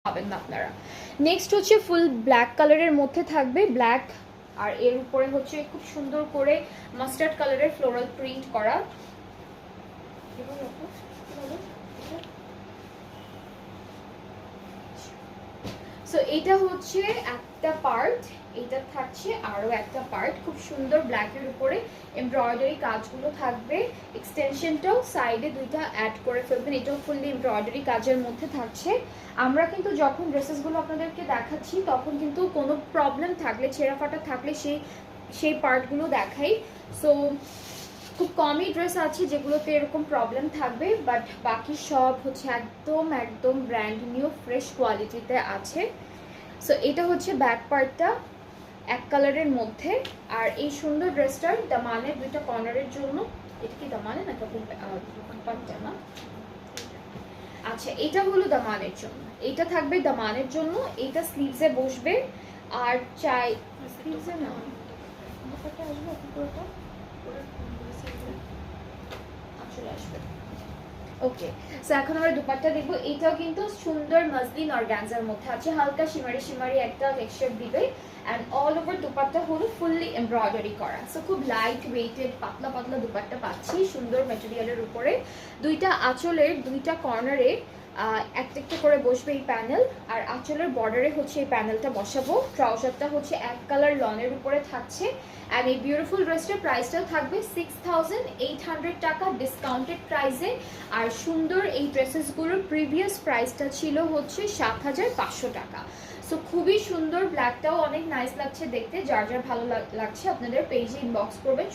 পাবেন না আপনারা। নেক্সট হচ্ছে ফুল ব্ল্যাক কালারের মধ্যে থাকবে, ব্ল্যাক আর এর উপরে হচ্ছে খুব সুন্দর করে মাস্টার্ড কালারের ফ্লোরাল প্রিন্ট করা। সো এটা হচ্ছে একটা পার্ট, এটা থাকছে আরো একটা পার্ট, খুব সুন্দর ব্ল্যাকের উপরে এমব্রয়ডারি কাজগুলো থাকবে। এক্সটেনশনটাও সাইডে দুইটা অ্যাড করে ফেলবেন, এটাও ফুললি এমব্রয়ডারি কাজের মধ্যে থাকছে। আমরা কিন্তু যখন ড্রেসেসগুলো আপনাদেরকে দেখাচ্ছি তখন কিন্তু কোনো প্রবলেম থাকলে, ছেঁড়া ফাটা থাকলে সেই পার্টগুলো দেখাই। সো খুব কমই ড্রেস আছে যেগুলোতে এরকম প্রবলেম থাকবে, বাট বাকি সব হচ্ছে একদম একদম ব্র্যান্ড নিউ ফ্রেশ কোয়ালিটিতে আছে। সো এটা হচ্ছে ব্যাক পার্টটা এক কালারের মধ্যে। আর এই সুন্দর ড্রেসটার দামানের দুইটা কর্নারের জন্য, এটা কি দামানে না পার্টটা না, আচ্ছা এটা হলো দামানের জন্য, এটা থাকবে দামানের জন্য, এটা স্লিভসে বসবে। আর চাই স্লিভসে না আসবে পুরোটা চলে আসবে। ওকে, সো এখন আমরা দুপাট্টা দেখবো। এটাও কিন্তু সুন্দর মসলিন অর্গানজার মধ্যে আছে, হালকা শিমারি শিমারি একটা টেক্সচার দিবে। অ্যান্ড অল ওভার দুপাট্টা হলো ফুললি এমব্রয়ডারি করা। সো খুব লাইট ওয়েটেড পাতলা পাতলা দুপাট্টা পাচ্ছি সুন্দর ম্যাটেরিয়ালের উপরে। দুইটা আঁচলের দুইটা কর্নারে একটা একটা করে বসবে এই প্যানেল, আর আঁচলের বর্ডারে হচ্ছে এই প্যানেলটা বসাবো। ট্রাউজারটা হচ্ছে এক কালার লনের উপরে থাকছে। অ্যান্ড এই বিউটিফুল ড্রেসটার প্রাইসটাও থাকবে 6800 টাকা ডিসকাউন্টেড প্রাইসে। আর সুন্দর এই ড্রেসেসগুলোর প্রিভিয়াস প্রাইসটা ছিল হচ্ছে 7500 টাকা। সো খুবই সুন্দর, ব্ল্যাকটাও অনেক নাইস লাগছে দেখতে। যার যার ভালো লাগছে আপনাদের পেজে ইনবক্স করবেন।